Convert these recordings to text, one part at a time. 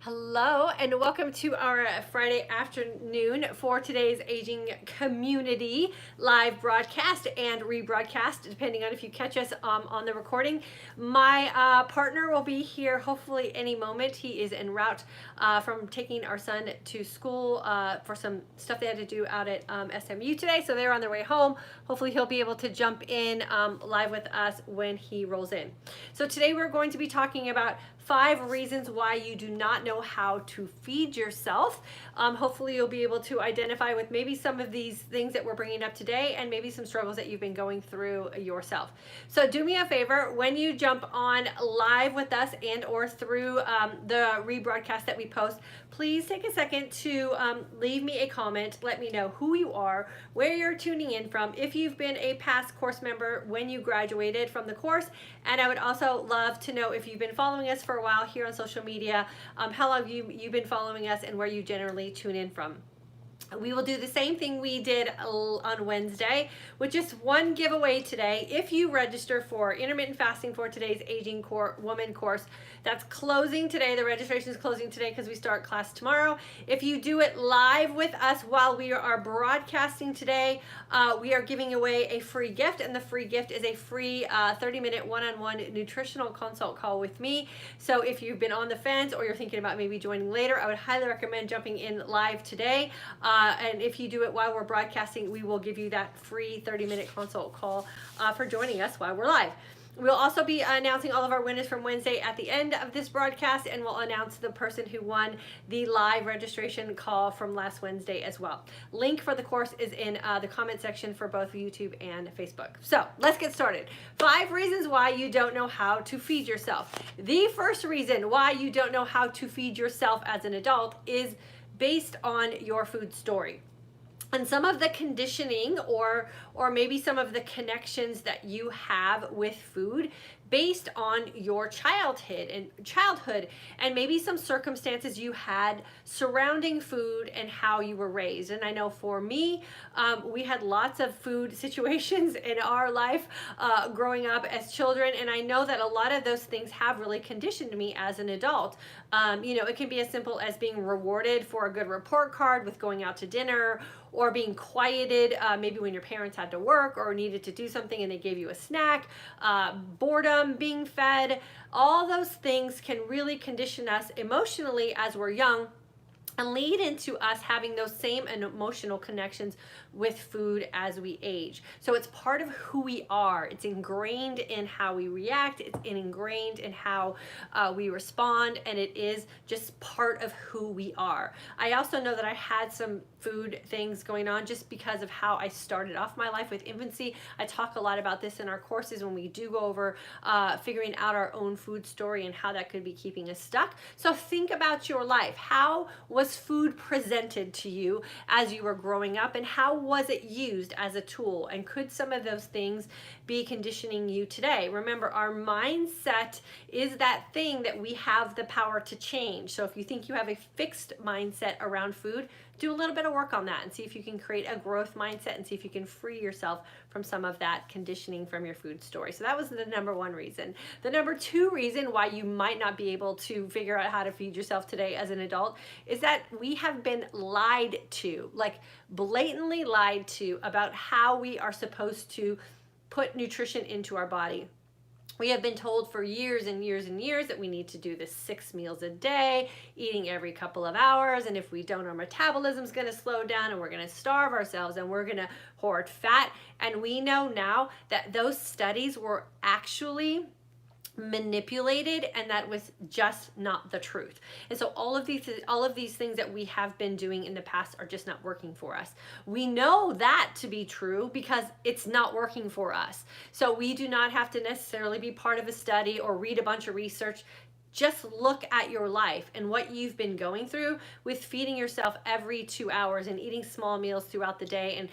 Hello and welcome to our Friday afternoon for today's Aging Community live broadcast and rebroadcast, depending on if you catch us on the recording. My partner will be here hopefully any moment. He is en route from taking our son to school for some stuff they had to do out at SMU today, so they're on their way home. Hopefully he'll be able to jump in live with us when he rolls in. So today we're going to be talking about 5 reasons why you do not know how to feed yourself. Hopefully you'll be able to identify with maybe some of these things that we're bringing up today and maybe some struggles that you've been going through yourself. So do me a favor, when you jump on live with us and or through the rebroadcast that we post, please take a second to leave me a comment. Let me know who you are, where you're tuning in from, if you've been a past course member when you graduated from the course, and I would also love to know if you've been following us for a while here on social media, how long you've been following us and where you generally tune in from. We will do the same thing we did on Wednesday with just one giveaway today. If you register for Intermittent Fasting for today's Aging Woman course, that's closing today. The registration is closing today because we start class tomorrow. If you do it live with us while we are broadcasting today, we are giving away a free gift, and the free gift is a free 30-minute one-on-one nutritional consult call with me. So if you've been on the fence or you're thinking about maybe joining later, I would highly recommend jumping in live today. And if you do it while we're broadcasting, we will give you that free 30-minute consult call for joining us while we're live. We'll also be announcing all of our winners from Wednesday at the end of this broadcast, and we'll announce the person who won the live registration call from last Wednesday as well. Link for the course is in the comment section for both YouTube and Facebook. So let's get started. 5 reasons why you don't know how to feed yourself. The first reason why you don't know how to feed yourself as an adult is based on your food story. And some of the conditioning or maybe some of the connections that you have with food based on your childhood and maybe some circumstances you had surrounding food and how you were raised. And I know for me, we had lots of food situations in our life growing up as children, and I know that a lot of those things have really conditioned me as an adult. It can be as simple as being rewarded for a good report card with going out to dinner, or being quieted maybe when your parents had to work or needed to do something and they gave you a snack, boredom, being fed. All those things can really condition us emotionally as we're young and lead into us having those same emotional connections with food as we age. So it's part of who we are. It's ingrained in how we react. It's ingrained in how we respond, and it is just part of who we are. I also know that I had some food things going on just because of how I started off my life with infancy. I talk a lot about this in our courses when we do go over figuring out our own food story and how that could be keeping us stuck. So think about your life. How was food presented to you as you were growing up, and how was it used as a tool? And could some of those things be conditioning you today? Remember, our mindset is that thing that we have the power to change. So if you think you have a fixed mindset around food, do a little bit of work on that and see if you can create a growth mindset and see if you can free yourself from some of that conditioning from your food story. So that was the number 1 reason. The number 2 reason why you might not be able to figure out how to feed yourself today as an adult is that we have been lied to, like blatantly lied to, about how we are supposed to put nutrition into our body. We have been told for years and years and years that we need to do this 6 meals a day, eating every couple of hours, and if we don't, our metabolism is going to slow down and we're going to starve ourselves and we're going to hoard fat. And we know now that those studies were actually manipulated, and that was just not the truth. And so all of these things that we have been doing in the past are just not working for us. We know that to be true because it's not working for us. So we do not have to necessarily be part of a study or read a bunch of research. Just look at your life and what you've been going through with feeding yourself every 2 hours and eating small meals throughout the day and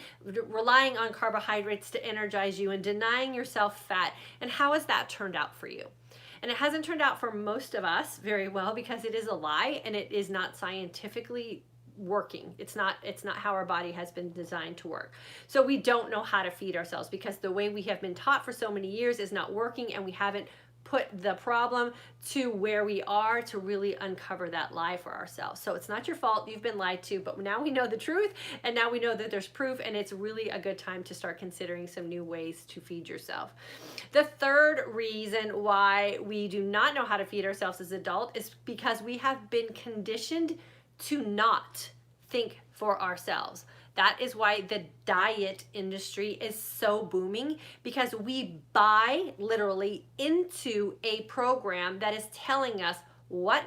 relying on carbohydrates to energize you and denying yourself fat. And how has that turned out for you? And it hasn't turned out for most of us very well because it is a lie and it is not scientifically working. It's not how our body has been designed to work. So we don't know how to feed ourselves because the way we have been taught for so many years is not working, and we haven't put the problem to where we are to really uncover that lie for ourselves. So it's not your fault. You've been lied to, but now we know the truth, and now we know that there's proof, and it's really a good time to start considering some new ways to feed yourself. The third reason why we do not know how to feed ourselves as adults is because we have been conditioned to not think for ourselves. That is why the diet industry is so booming, because we buy literally into a program that is telling us what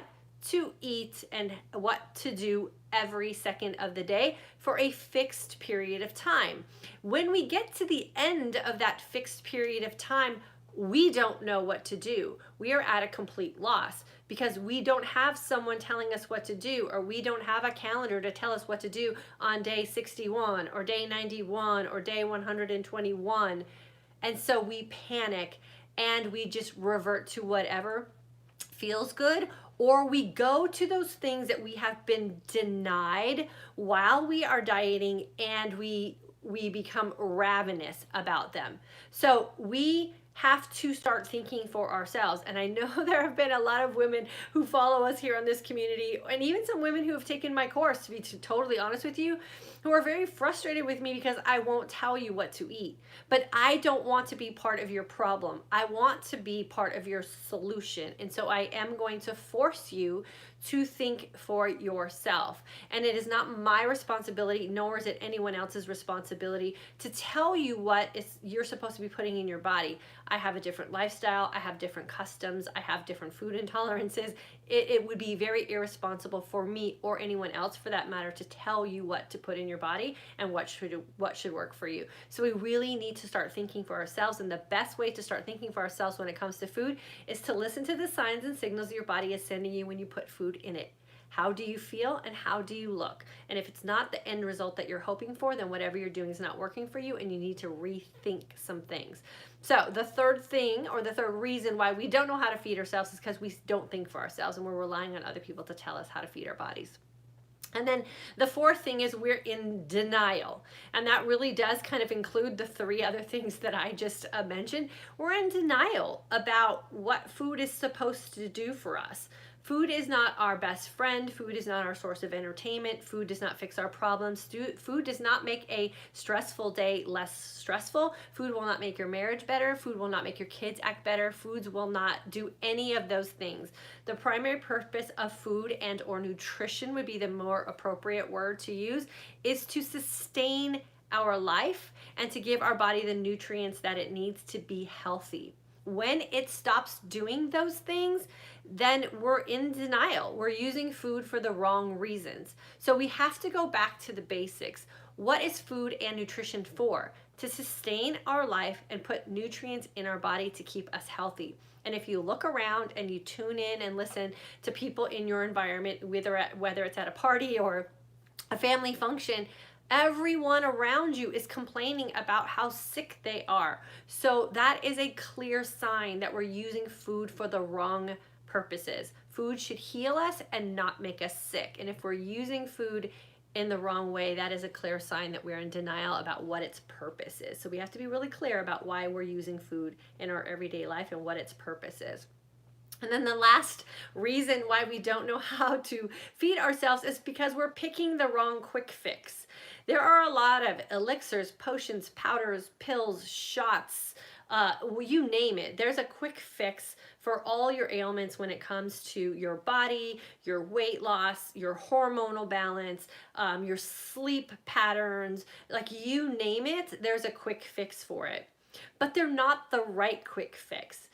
to eat and what to do every second of the day for a fixed period of time. When we get to the end of that fixed period of time, we don't know what to do. We are at a complete loss because we don't have someone telling us what to do, or we don't have a calendar to tell us what to do on day 61 or day 91 or day 121. And so we panic and we just revert to whatever feels good, or we go to those things that we have been denied while we are dieting, and we become ravenous about them. So we have to start thinking for ourselves. And I know there have been a lot of women who follow us here on this community, and even some women who have taken my course, to be totally honest with you, who are very frustrated with me because I won't tell you what to eat. But I don't want to be part of your problem. I want to be part of your solution. And so I am going to force you to think for yourself. And it is not my responsibility, nor is it anyone else's responsibility, to tell you what you're supposed to be putting in your body. I have a different lifestyle. I have different customs. I have different food intolerances. It would be very irresponsible for me, or anyone else for that matter, to tell you what to put in your body and what should work for you. So we really need to start thinking for ourselves. And the best way to start thinking for ourselves when it comes to food is to listen to the signs and signals your body is sending you when you put food in it. How do you feel and how do you look? And if it's not the end result that you're hoping for, then whatever you're doing is not working for you, and you need to rethink some things. So the third thing, or the third reason why we don't know how to feed ourselves, is because we don't think for ourselves and we're relying on other people to tell us how to feed our bodies. And then the fourth thing is we're in denial. And that really does kind of include the three other things that I just mentioned. We're in denial about what food is supposed to do for us. Food is not our best friend. Food is not our source of entertainment. Food does not fix our problems. Food does not make a stressful day less stressful. Food will not make your marriage better. Food will not make your kids act better. Foods will not do any of those things. The primary purpose of food and or nutrition would be the more appropriate word to use, is to sustain our life and to give our body the nutrients that it needs to be healthy. When it stops doing those things, then we're in denial. We're using food for the wrong reasons. So we have to go back to the basics. What is food and nutrition for? To sustain our life and put nutrients in our body to keep us healthy. And if you look around and you tune in and listen to people in your environment, whether it's at a party or a family function, everyone around you is complaining about how sick they are. So that is a clear sign that we're using food for the wrong purposes. Food should heal us and not make us sick. And if we're using food in the wrong way, that is a clear sign that we're in denial about what its purpose is. So we have to be really clear about why we're using food in our everyday life and what its purpose is. And then the last reason why we don't know how to feed ourselves is because we're picking the wrong quick fix. There are a lot of elixirs, potions, powders, pills, shots, you name it. There's a quick fix for all your ailments when it comes to your body, your weight loss, your hormonal balance, your sleep patterns, like you name it, there's a quick fix for it. But they're not the right quick fix.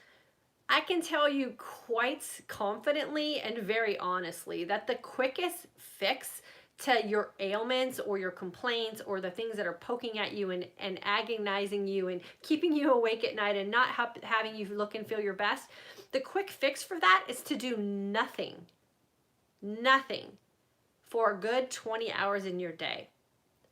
I can tell you quite confidently and very honestly that the quickest fix to your ailments or your complaints or the things that are poking at you and agonizing you and keeping you awake at night and not having you look and feel your best, the quick fix for that is to do nothing for a good 20 hours in your day.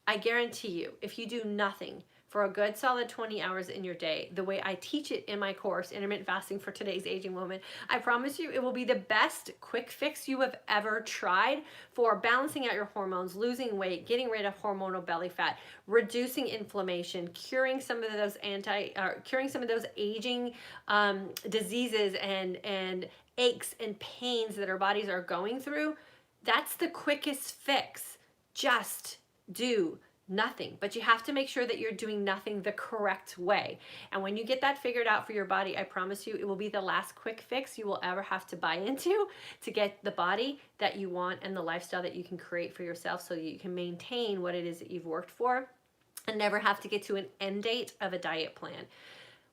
I guarantee you, if you do nothing for a good solid 20 hours in your day, the way I teach it in my course, Intermittent Fasting for Today's Aging Woman, I promise you it will be the best quick fix you have ever tried for balancing out your hormones, losing weight, getting rid of hormonal belly fat, reducing inflammation, curing some of those aging diseases and aches and pains that our bodies are going through. That's the quickest fix. Just do nothing. But you have to make sure that you're doing nothing the correct way. And when you get that figured out for your body, I promise you it will be the last quick fix you will ever have to buy into to get the body that you want and the lifestyle that you can create for yourself so that you can maintain what it is that you've worked for and never have to get to an end date of a diet plan.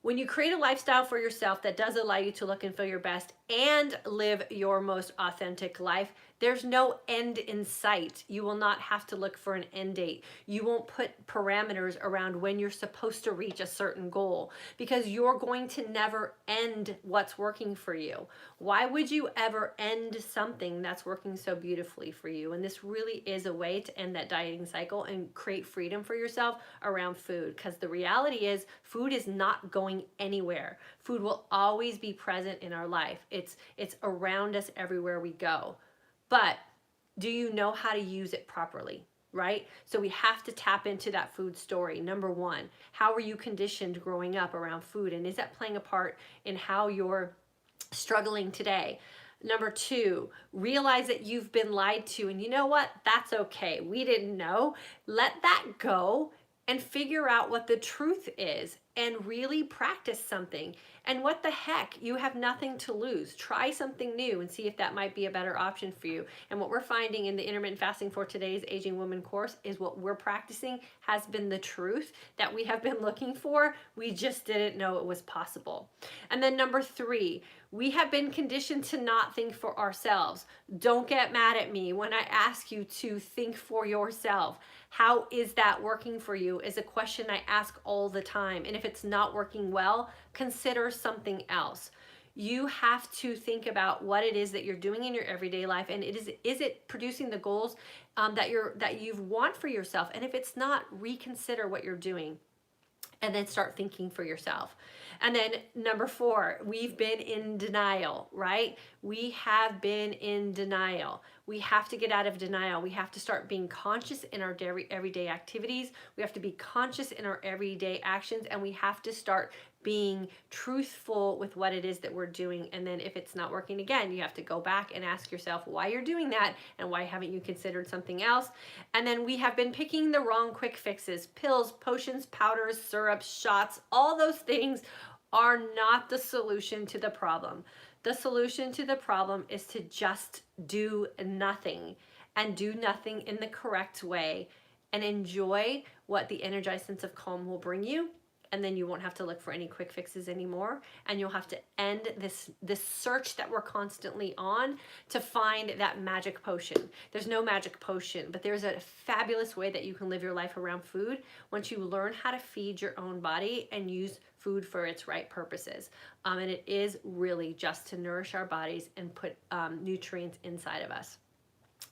When you create a lifestyle for yourself that does allow you to look and feel your best and live your most authentic life, there's no end in sight. You will not have to look for an end date. You won't put parameters around when you're supposed to reach a certain goal because you're going to never end what's working for you. Why would you ever end something that's working so beautifully for you? And this really is a way to end that dieting cycle and create freedom for yourself around food, because the reality is food is not going anywhere. Food will always be present in our life. It's around us everywhere we go. But do you know how to use it properly, right? So we have to tap into that food story. Number one, how were you conditioned growing up around food? And is that playing a part in how you're struggling today? Number two, realize that you've been lied to. And you know what? That's okay. We didn't know. Let that go and figure out what the truth is and really practice something. And what the heck, you have nothing to lose. Try something new and see if that might be a better option for you. And what we're finding in the Intermittent Fasting for Today's Aging Woman course is what we're practicing has been the truth that we have been looking for. We just didn't know it was possible. And then number three, we have been conditioned to not think for ourselves. Don't get mad at me when I ask you to think for yourself. How is that working for you is a question I ask all the time. And if it's not working well, consider something else. You have to think about what it is that you're doing in your everyday life, and is it producing the goals that you want for yourself? And if it's not, reconsider what you're doing and then start thinking for yourself. And then number four, we've been in denial, right? We have been in denial. We have to get out of denial. We have to start being conscious in our everyday activities. We have to be conscious in our everyday actions, and we have to start being truthful with what it is that we're doing. And then if it's not working again, you have to go back and ask yourself why you're doing that and why haven't you considered something else. And then we have been picking the wrong quick fixes. Pills, potions, powders, syrups, shots, all those things are not the solution to the problem. The solution to the problem is to just do nothing, and do nothing in the correct way, and enjoy what the energized sense of calm will bring you. And then you won't have to look for any quick fixes anymore. And you'll have to end this search that we're constantly on to find that magic potion. There's no magic potion, but there's a fabulous way that you can live your life around food once you learn how to feed your own body and use food for its right purposes. And it is really just to nourish our bodies and put nutrients inside of us.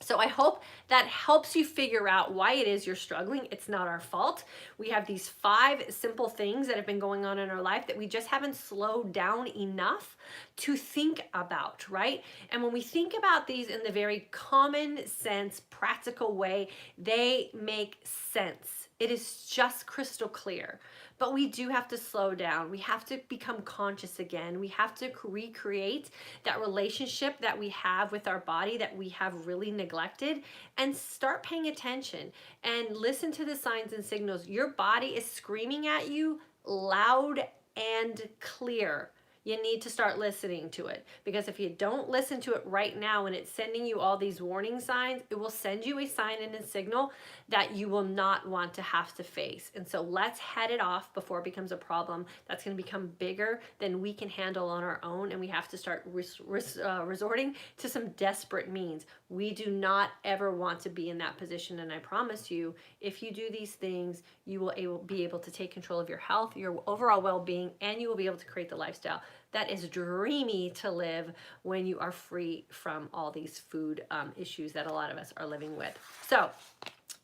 So I hope that helps you figure out why it is you're struggling. It's not our fault. We have these 5 simple things that have been going on in our life that we just haven't slowed down enough to think about, right? And when we think about these in the very common sense, practical way, they make sense. It is just crystal clear. But we do have to slow down. We have to become conscious again. We have to recreate that relationship that we have with our body that we have really neglected, and start paying attention and listen to the signs and signals. Your body is screaming at you loud and clear. You need to start listening to it, because if you don't listen to it right now and it's sending you all these warning signs, it will send you a sign and a signal that you will not want to have to face. And so let's head it off before it becomes a problem that's going to become bigger than we can handle on our own, and we have to start resorting to some desperate means. We do not ever want to be in that position, and I promise you, if you do these things, you will be able to take control of your health, your overall well-being, and you will be able to create the lifestyle that is dreamy to live when you are free from all these food issues that a lot of us are living with. So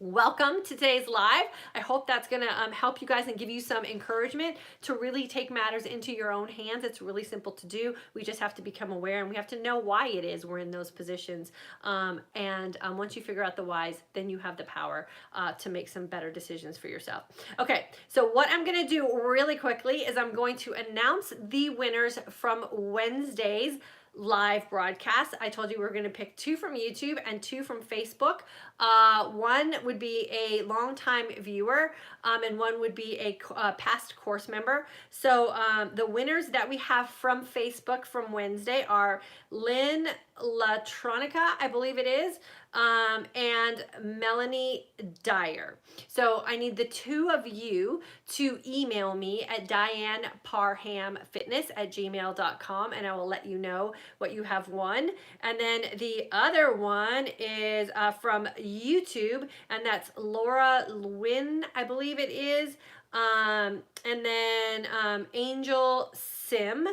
Welcome to today's live. I hope that's going to help you guys and give you some encouragement to really take matters into your own hands. It's really simple to do. We just have to become aware, and we have to know why it is we're in those positions. Once you figure out the whys, then you have the power to make some better decisions for yourself. Okay, so what I'm going to do really quickly is I'm going to announce the winners from Wednesday's live broadcast. I told you we were going to pick 2 from YouTube and 2 from Facebook. One would be a longtime viewer, and one would be a past course member. So the winners that we have from Facebook from Wednesday are Lynn Latronica, I believe it is, and Melanie Dyer. So I need the 2 of you to email me at dianeparhamfitness@gmail.com, and I will let you know what you have won. And then the other one is from YouTube, and that's Laura Lewin, I believe it is, and then Angel Sim.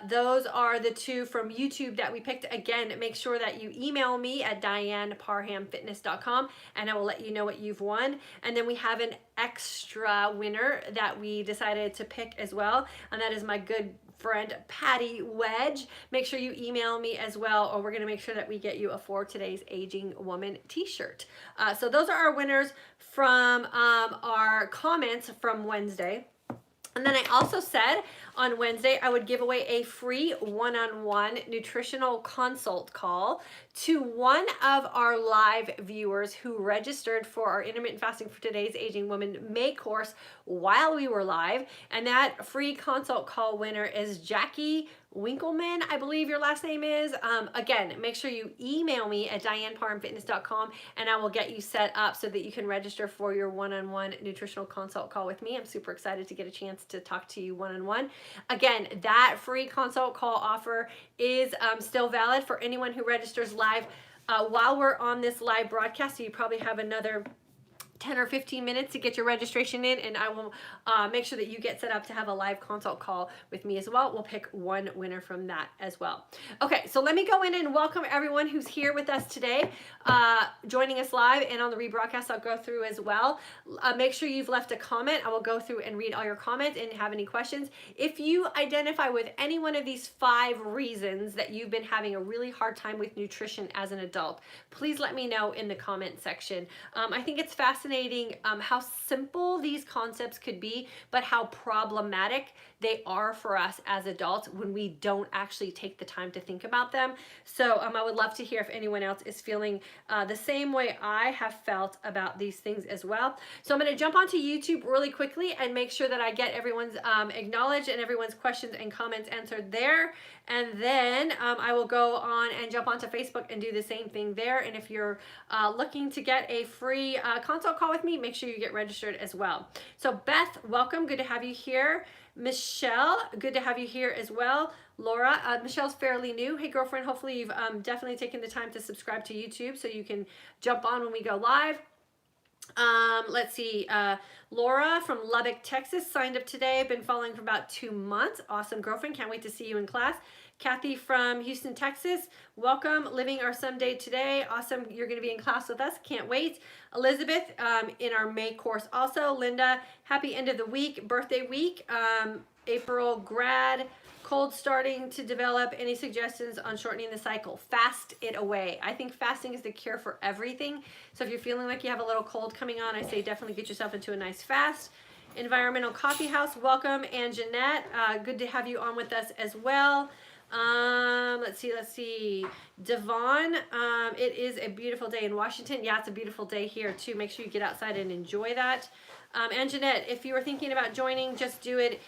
Those are the 2 from YouTube that we picked. Again, make sure that you email me at dianeparhamfitness.com, and I will let you know what you've won. And then we have an extra winner that we decided to pick as well, and that is my good friend Patty Wedge. Make sure you email me as well, or we're going to make sure that we get you a For Today's Aging Woman t-shirt. So those are our winners from our comments from Wednesday. And then I also said on Wednesday I would give away a free one-on-one nutritional consult call to one of our live viewers who registered for our Intermittent Fasting for Today's Aging Woman May course while we were live. And that free consult call winner is Jackie Winkleman, I believe your last name is. Again, make sure you email me at dianeparhamfitness.com, and I will get you set up so that you can register for your one-on-one nutritional consult call with me. I'm super excited to get a chance to talk to you one-on-one. Again, that free consult call offer is still valid for anyone who registers live while we're on this live broadcast. So you probably have another 10 or 15 minutes to get your registration in, and I will make sure that you get set up to have a live consult call with me as well. We'll pick one winner from that as well. Okay, so let me go in and welcome everyone who's here with us today, joining us live, and on the rebroadcast I'll go through as well. Make sure you've left a comment. I will go through and read all your comments and have any questions. If you identify with any one of these 5 reasons that you've been having a really hard time with nutrition as an adult, please let me know in the comment section. I think it's fascinating how simple these concepts could be, but how problematic they are for us as adults when we don't actually take the time to think about them. So I would love to hear if anyone else is feeling the same way I have felt about these things as well. So I'm going to jump onto YouTube really quickly and make sure that I get everyone's acknowledged and everyone's questions and comments answered there. And then I will go on and jump onto Facebook and do the same thing there. And if you're looking to get a free consult call with me, make sure you get registered as well. So Beth, welcome. Good to have you here. Michelle, good to have you here as well. Laura, Michelle's fairly new. Hey girlfriend, hopefully you've definitely taken the time to subscribe to YouTube so you can jump on when we go live. Let's see, Laura from Lubbock, Texas signed up today. Been following for about 2 months. Awesome girlfriend. Can't wait to see you in class. Kathy from Houston, Texas. Welcome. Living our Sunday today. Awesome. You're going to be in class with us. Can't wait. Elizabeth in our May course also. Linda, happy end of the week, birthday week. April grad. Cold starting to develop. Any suggestions on shortening the cycle? Fast it away. I think fasting is the cure for everything. So if you're feeling like you have a little cold coming on, I say definitely get yourself into a nice fast. Environmental Coffee House, welcome. And Jeanette, good to have you on with us as well. Let's see. Devon, it is a beautiful day in Washington. Yeah, it's a beautiful day here too. Make sure you get outside and enjoy that. And Jeanette, if you were thinking about joining, just do it.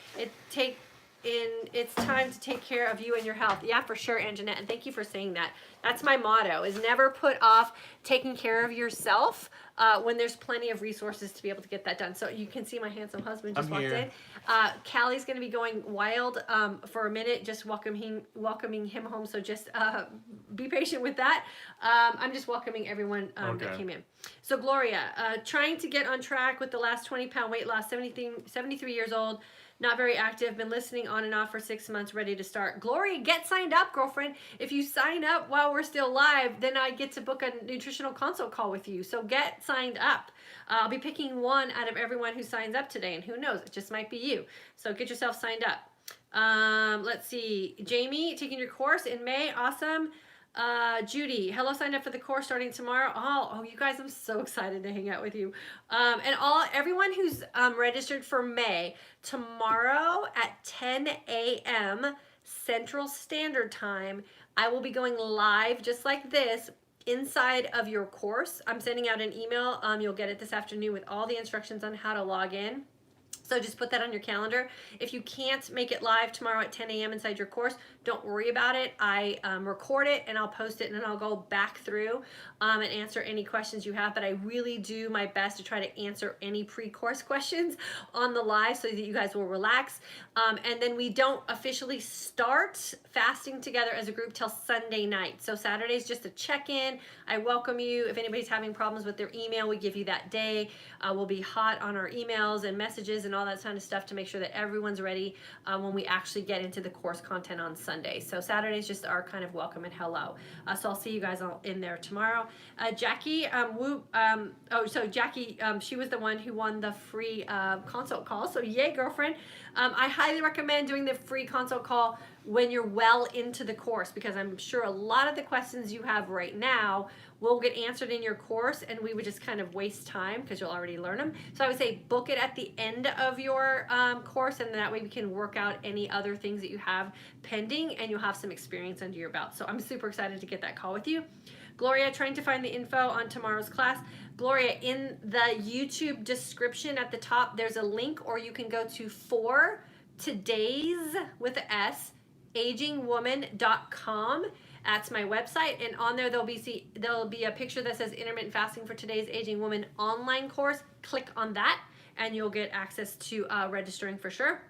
It's time to take care of you and your health. Yeah, for sure, Anjanette, and thank you for saying that. That's my motto, is never put off taking care of yourself when there's plenty of resources to be able to get that done. So you can see my handsome husband just walked in. Callie's going to be going wild for a minute, just welcoming him home. So just be patient with that. I'm just welcoming everyone that came in. So Gloria, trying to get on track with the last 20-pound weight loss, 73 years old. Not very active. Been listening on and off for 6 months. Ready to start. Glory, get signed up, girlfriend. If you sign up while we're still live, then I get to book a nutritional consult call with you. So get signed up. I'll be picking one out of everyone who signs up today, and who knows, it just might be you. So get yourself signed up. Let's see. Jamie, taking your course in May. Awesome. Judy, hello, signed up for the course starting tomorrow. Oh, you guys, I'm so excited to hang out with you. And everyone who's registered for May, tomorrow at 10 a.m. Central Standard Time, I will be going live just like this inside of your course. I'm sending out an email. You'll get it this afternoon with all the instructions on how to log in. So just put that on your calendar. If you can't make it live tomorrow at 10 a.m. inside your course, don't worry about it. I record it and I'll post it, and then I'll go back through and answer any questions you have. But I really do my best to try to answer any pre-course questions on the live so that you guys will relax. And then we don't officially start fasting together as a group till Sunday night. So Saturday's just a check-in. I welcome you. If anybody's having problems with their email, we give you that day. We'll be hot on our emails and messages and all that kind of stuff to make sure that everyone's ready when we actually get into the course content on Sunday. So Saturday's just our kind of welcome and hello. So I'll see you guys all in there tomorrow. Jackie, Jackie, she was the one who won the free consult call. So yay, girlfriend. I highly recommend doing the free consult call when you're well into the course, because I'm sure a lot of the questions you have right now will get answered in your course, and we would just kind of waste time because you'll already learn them. So I would say book it at the end of your course, and that way we can work out any other things that you have pending, and you'll have some experience under your belt. So I'm super excited to get that call with you. Gloria, trying to find the info on tomorrow's class. Gloria, in the YouTube description at the top, there's a link, or you can go to For Today's with an S, agingwoman.com. That's my website, and on there there'll be a picture that says Intermittent Fasting for Today's Aging Woman online course. Click on that, and you'll get access to registering for sure.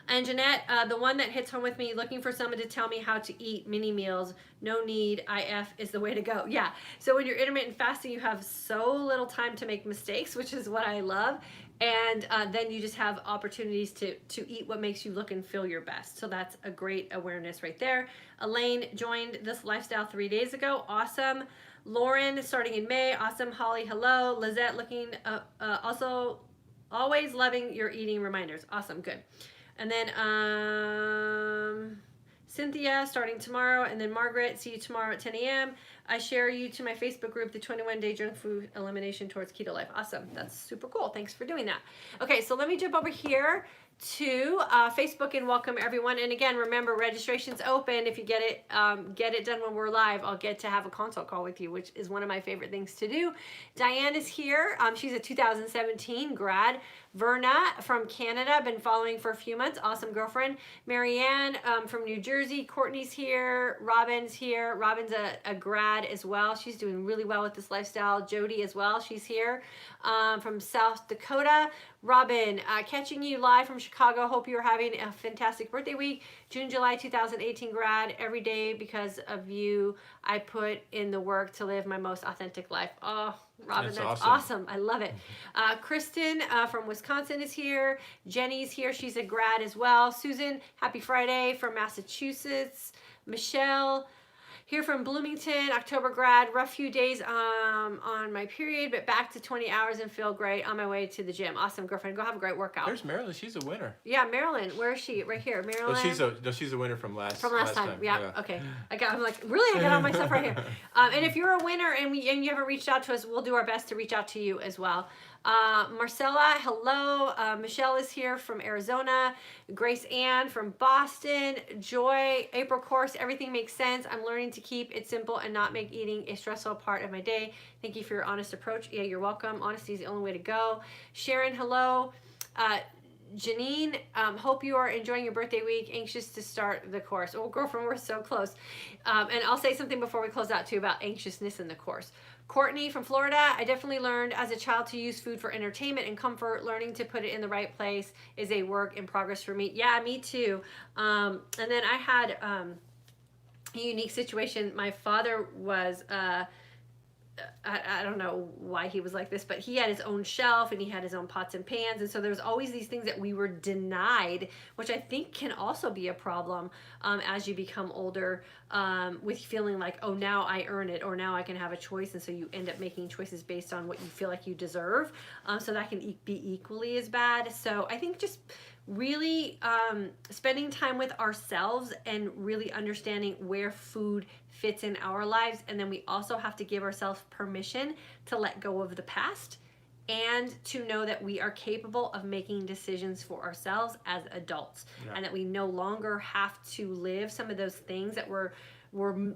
And Jeanette, the one that hits home with me, looking for someone to tell me how to eat mini meals. No need, IF is the way to go. Yeah, so when you're intermittent fasting, you have so little time to make mistakes, which is what I love. And then you just have opportunities to eat what makes you look and feel your best. So that's a great awareness right there. Elaine joined this lifestyle 3 days ago. Awesome. Lauren, starting in May. Awesome. Holly, hello. Lizette, looking, also always loving your eating reminders. Awesome. Good. And then Cynthia, starting tomorrow. And then Margaret, see you tomorrow at 10 a.m. I share you to my Facebook group, the 21-Day Junk Food Elimination Towards Keto Life. Awesome. That's super cool. Thanks for doing that. Okay, so let me jump over here to Facebook and welcome everyone. And again, remember, registration's open. If you get it done when we're live, I'll get to have a consult call with you, which is one of my favorite things to do. Diane is here. She's a 2017 grad. Verna from Canada, been following for a few months. Awesome, girlfriend. Marianne from New Jersey. Courtney's here. Robin's here. Robin's a grad as well. She's doing really well with this lifestyle. Jody as well. She's here from South Dakota. Robin, catching you live from Chicago. Hope you're having a fantastic birthday week. June, July 2018 grad. Every day because of you, I put in the work to live my most authentic life. Oh, Robin, that's awesome. I love it. Kristen from Wisconsin is here. Jenny's here. She's a grad as well. Susan, happy Friday from Massachusetts. Michelle, here from Bloomington, October grad. Rough few days on my period, but back to 20 hours and feel great on my way to the gym. Awesome, girlfriend. Go have a great workout. There's Marilyn. She's a winner. Yeah, Marilyn. Where is she? Right here. Marilyn. She's a winner from last time. Yeah. Okay. I'm like, really? I got all my stuff right here. And if you're a winner and you haven't reached out to us, we'll do our best to reach out to you as well. Marcella, hello. Michelle is here from Arizona. Grace Ann from Boston. Joy, April course, everything makes sense. I'm learning to keep it simple and not make eating a stressful part of my day. Thank you for your honest approach. Yeah, you're welcome. Honesty is the only way to go. Sharon, hello. Janine, hope you are enjoying your birthday week. Anxious to start the course. Oh, girlfriend, we're so close. And I'll say something before we close out too about anxiousness in the course. Courtney from Florida, I definitely learned as a child to use food for entertainment and comfort. Learning to put it in the right place is a work in progress for me. Yeah, me too. And then I had a unique situation. My father was I don't know why he was like this, but he had his own shelf and he had his own pots and pans. And so there was always these things that we were denied, which I think can also be a problem as you become older, with feeling like, oh, now I earn it, or now I can have a choice. And so you end up making choices based on what you feel like you deserve. So that can be equally as bad. So I think just really spending time with ourselves and really understanding where food fits in our lives. And then we also have to give ourselves permission to let go of the past and to know that we are capable of making decisions for ourselves as adults. Yeah. And that we no longer have to live some of those things that were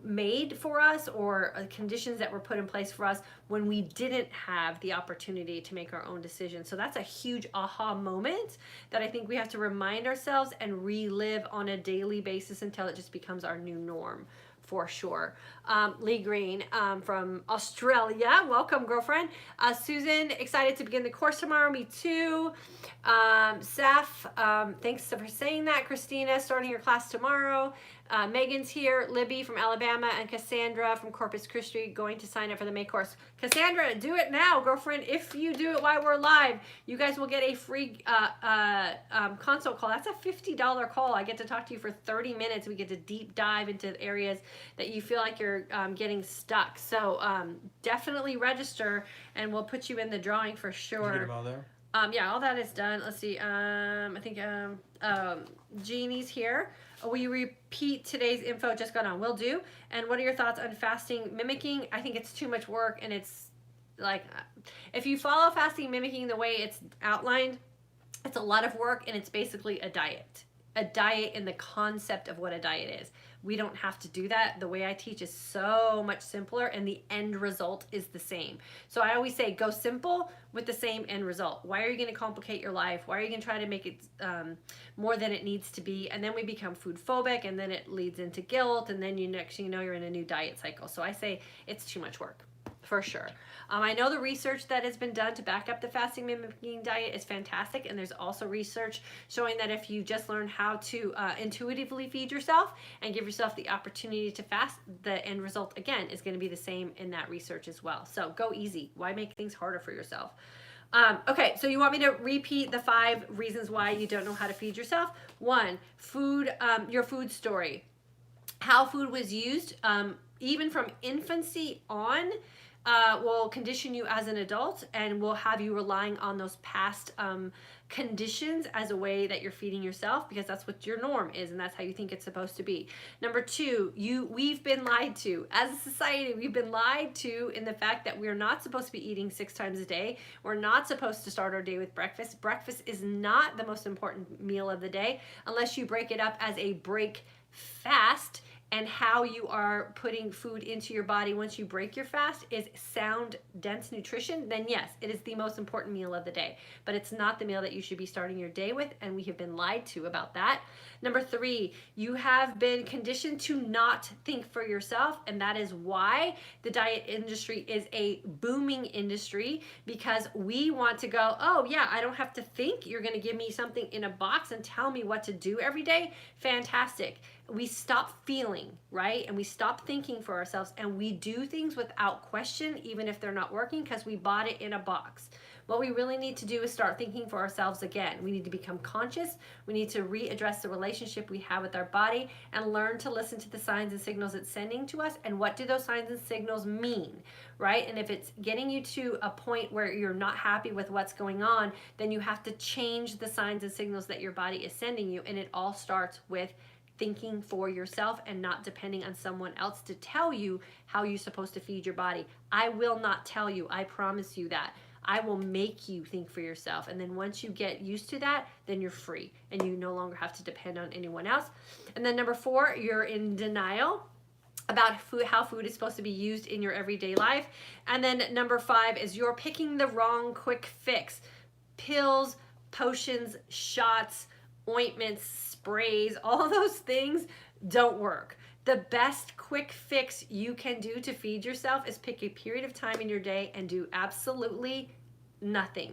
made for us, or conditions that were put in place for us when we didn't have the opportunity to make our own decisions. So that's a huge aha moment that I think we have to remind ourselves and relive on a daily basis until it just becomes our new norm. For sure. Lee Green from Australia. Welcome, girlfriend. Susan, excited to begin the course tomorrow. Me too. Seth, thanks for saying that. Christina, starting your class tomorrow. Megan's here. Libby from Alabama, and Cassandra from Corpus Christi going to sign up for the May course. Cassandra, do it now, girlfriend. If you do it while we're live, you guys will get a free consult call. That's a $50 call. I get to talk to you for 30 minutes. We get to deep dive into areas that you feel like you're getting stuck. So definitely register, and we'll put you in the drawing for sure. Did you get them all there? Yeah, all that is done. Let's see. I think Jeannie's here. Will you repeat today's info just got on? Will do. And what are your thoughts on fasting mimicking? I think it's too much work, and it's like, if you follow fasting mimicking the way it's outlined, it's a lot of work, and it's basically a diet in the concept of what a diet is. We don't have to do that. The way I teach is so much simpler, and the end result is the same. So I always say, go simple with the same end result. Why are you going to complicate your life? Why are you going to try to make it more than it needs to be? And then we become food phobic, and then it leads into guilt, and then next thing you know, you're in a new diet cycle. So I say it's too much work. For sure. I know the research that has been done to back up the fasting mimicking diet is fantastic, and there's also research showing that if you just learn how to intuitively feed yourself and give yourself the opportunity to fast, the end result, again, is going to be the same in that research as well. So go easy. Why make things harder for yourself? Okay, so you want me to repeat the 5 reasons why you don't know how to feed yourself? 1, food, your food story. How food was used, even from infancy on, will condition you as an adult, and will have you relying on those past conditions as a way that you're feeding yourself, because that's what your norm is, and that's how you think it's supposed to be. Number 2, we've been lied to. As a society, we've been lied to in the fact that we're not supposed to be eating 6 times a day. We're not supposed to start our day with breakfast. Breakfast is not the most important meal of the day unless you break it up as a break fast. And how you are putting food into your body once you break your fast is sound, dense nutrition, then yes, it is the most important meal of the day. But it's not the meal that you should be starting your day with, and we have been lied to about that. Number 3, you have been conditioned to not think for yourself, and that is why the diet industry is a booming industry, because we want to go, oh yeah, I don't have to think. You're going to give me something in a box and tell me what to do every day. Fantastic. We stop feeling, right? And we stop thinking for ourselves, and we do things without question, even if they're not working, because we bought it in a box. What we really need to do is start thinking for ourselves again. We need to become conscious. We need to readdress the relationship we have with our body and learn to listen to the signs and signals it's sending to us. And what do those signs and signals mean, right? And if it's getting you to a point where you're not happy with what's going on, then you have to change the signs and signals that your body is sending you. And it all starts with thinking for yourself and not depending on someone else to tell you how you're supposed to feed your body. I will not tell you. I promise you that. I will make you think for yourself. And then once you get used to that, then you're free and you no longer have to depend on anyone else. And then number 4, you're in denial about food, how food is supposed to be used in your everyday life. And then number 5 is you're picking the wrong quick fix. Pills, potions, shots, ointments, sprays, all those things don't work. The best quick fix you can do to feed yourself is pick a period of time in your day and do absolutely nothing.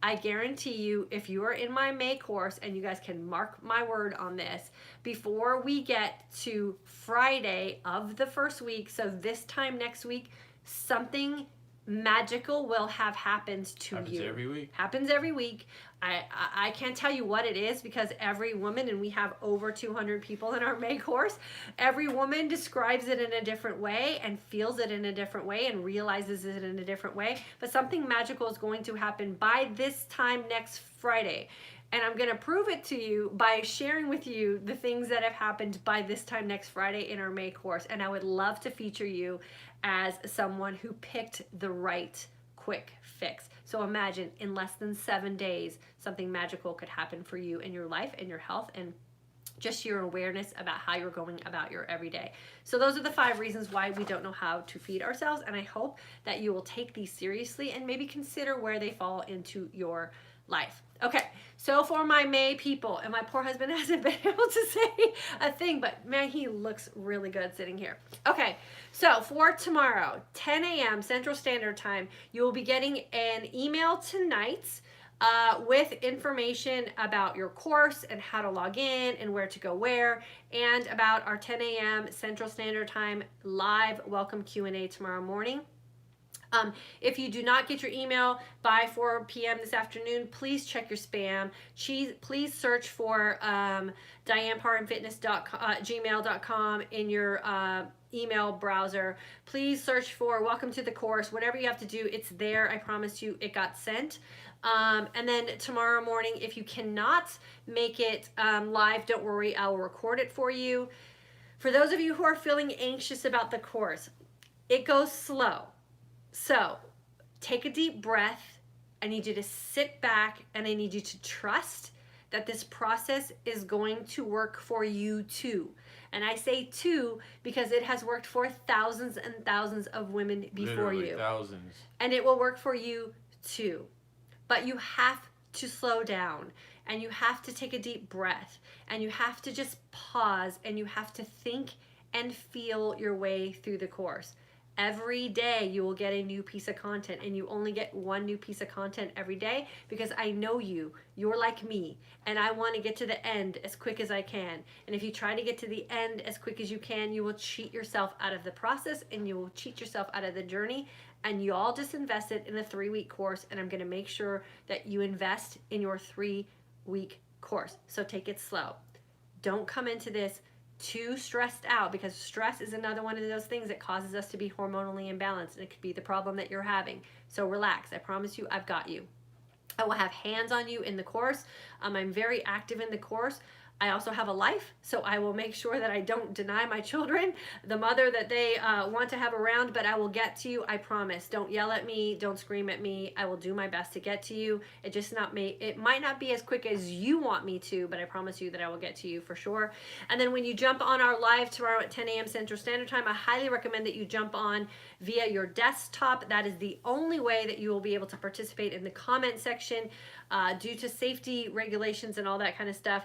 I guarantee you, if you are in my May course, and you guys can mark my word on this, before we get to Friday of the first week, so this time next week, something magical will have happened to Happens you. every week. Happens every week. I can't tell you what it is because every woman, and we have over 200 people in our May course, every woman describes it in a different way and feels it in a different way and realizes it in a different way. But something magical is going to happen by this time next Friday. And I'm going to prove it to you by sharing with you the things that have happened by this time next Friday in our May course. And I would love to feature you as someone who picked the right quick fix. So imagine in less than 7 days, something magical could happen for you in your life and your health and just your awareness about how you're going about your everyday. So those are the 5 reasons why we don't know how to feed ourselves. And I hope that you will take these seriously and maybe consider where they fall into your life. Okay, so for my May people, and my poor husband hasn't been able to say a thing, but man, he looks really good sitting here. Okay, so for tomorrow, 10 a.m. Central Standard Time, you will be getting an email tonight with information about your course and how to log in and where to go where, and about our 10 a.m. Central Standard Time live welcome Q&A tomorrow morning. If you do not get your email by 4 p.m. this afternoon, please check your spam. Please search for dianepartonfitness.gmail.com in your email browser. Please search for welcome to the course. Whatever you have to do, it's there. I promise you it got sent. And then tomorrow morning, if you cannot make it live, don't worry, I'll record it for you. For those of you who are feeling anxious about the course, it goes slow. So take a deep breath. I need you to sit back and I need you to trust that this process is going to work for you too. And I say too because it has worked for thousands and thousands of women before Literally you. Thousands. And it will work for you too. But you have to slow down and you have to take a deep breath and you have to just pause and you have to think and feel your way through the course. Every day you will get a new piece of content, and you only get one new piece of content every day because I know you're like me, and I want to get to the end as quick as I can. And if you try to get to the end as quick as you can, you will cheat yourself out of the process and you will cheat yourself out of the journey. And you all just invested in a 3-week course, and I'm going to make sure that you invest in your 3-week course. So take it slow. Don't come into this too stressed out, because stress is another one of those things that causes us to be hormonally imbalanced, and it could be the problem that you're having. So relax. I promise you, I've got you. I will have hands on you in the course. I'm very active in the course. I also have a life, so I will make sure that I don't deny my children the mother that they want to have around, but I will get to you, I promise. Don't yell at me, don't scream at me. I will do my best to get to you. It might not be as quick as you want me to, but I promise you that I will get to you for sure. And then when you jump on our live tomorrow at 10 a.m. Central Standard Time, I highly recommend that you jump on via your desktop. That is the only way that you will be able to participate in the comment section. Due to safety regulations and all that kind of stuff,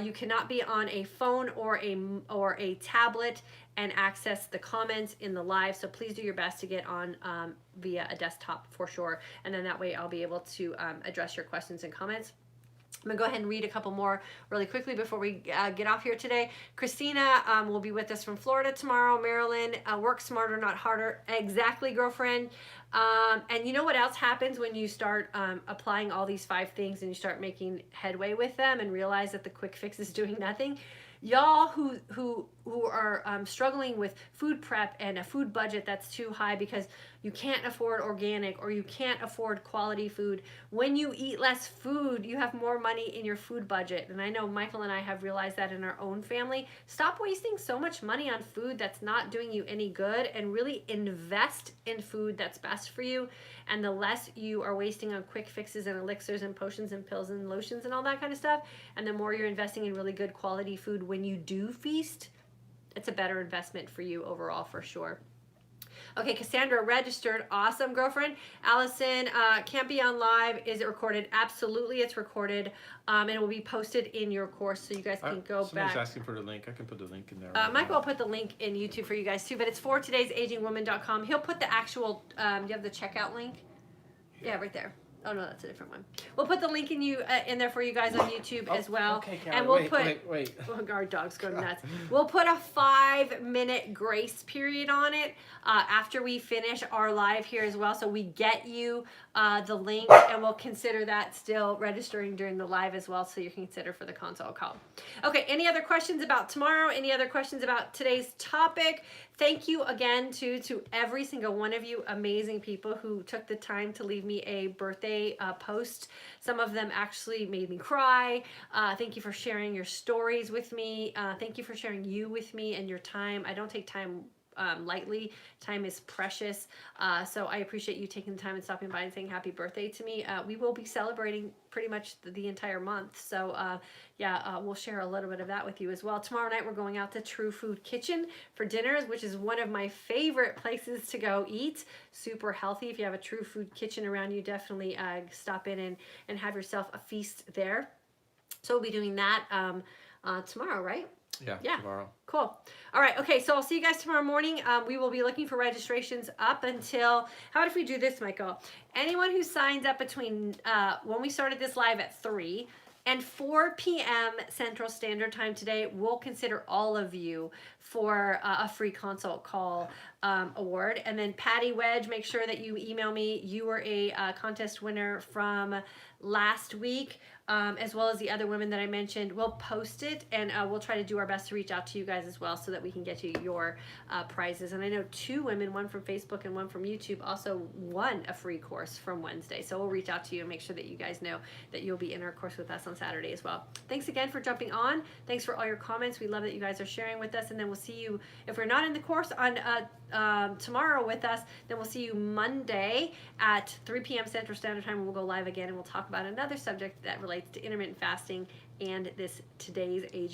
you cannot be on a phone or a tablet and access the comments in the live. So please do your best to get on via a desktop for sure. And then that way I'll be able to address your questions and comments. I'm gonna go ahead and read a couple more really quickly before we get off here today. Christina will be with us from Florida tomorrow. Marilyn, work smarter, not harder. Exactly, girlfriend. And you know what else happens when you start applying all these 5 things and you start making headway with them and realize that the quick fix is doing nothing? Y'all who are struggling with food prep and a food budget that's too high because you can't afford organic or you can't afford quality food. When you eat less food, you have more money in your food budget. And I know Michael and I have realized that in our own family. Stop wasting so much money on food that's not doing you any good, and really invest in food that's best for you. And the less you are wasting on quick fixes and elixirs and potions and pills and lotions and all that kind of stuff, and the more you're investing in really good quality food when you do feast, it's a better investment for you overall for sure. Okay, Cassandra registered. Awesome, girlfriend. Allison, can't be on live. Is it recorded? Absolutely, it's recorded. And it will be posted in your course, so you guys can go back. Someone's asking for the link. I can put the link in there. Michael will put the link in YouTube for you guys too, but it's for todaysagingwoman.com. He'll put the actual, do you have the checkout link? Yeah, right there. Oh no, that's a different one. We'll put the link in there for you guys on YouTube as well. Okay, and we'll wait. Oh, our dog's going nuts. We'll put a 5-minute grace period on it after we finish our live here as well. So we get you the link, and we'll consider that still registering during the live as well. So you can consider for the consult call. Okay. Any other questions about tomorrow? Any other questions about today's topic? Thank you again to every single one of you amazing people who took the time to leave me a birthday post. Some of them actually made me cry. Thank you for sharing your stories with me. Thank you for sharing you with me and your time. I don't take time lightly. Time is precious. So I appreciate you taking the time and stopping by and saying happy birthday to me. We will be celebrating pretty much the entire month. So we'll share a little bit of that with you as well. Tomorrow night we're going out to True Food Kitchen for dinners, which is one of my favorite places to go eat. Super healthy. If you have a True Food Kitchen around you, definitely stop in and have yourself a feast there. So we'll be doing that tomorrow, right? Yeah, tomorrow. Cool. All right. Okay. So I'll see you guys tomorrow morning. We will be looking for registrations up until, how about if we do this, Michael? Anyone who signs up between when we started this live at 3 and 4 p.m. Central Standard Time today, we'll consider all of you for a free consult call award. And then Patty Wedge, make sure that you email me. You were a contest winner from last week. As well as the other women that I mentioned. We'll post it, and we'll try to do our best to reach out to you guys as well so that we can get you your prizes. And I know 2 women, one from Facebook and one from YouTube, also won a free course from Wednesday. So we'll reach out to you and make sure that you guys know that you'll be in our course with us on Saturday as well. Thanks again for jumping on. Thanks for all your comments. We love that you guys are sharing with us. And then we'll see you, if we're not in the course on tomorrow with us, then we'll see you Monday at 3 p.m. Central Standard Time, and we'll go live again, and we'll talk about another subject that relates to intermittent fasting and this today's aging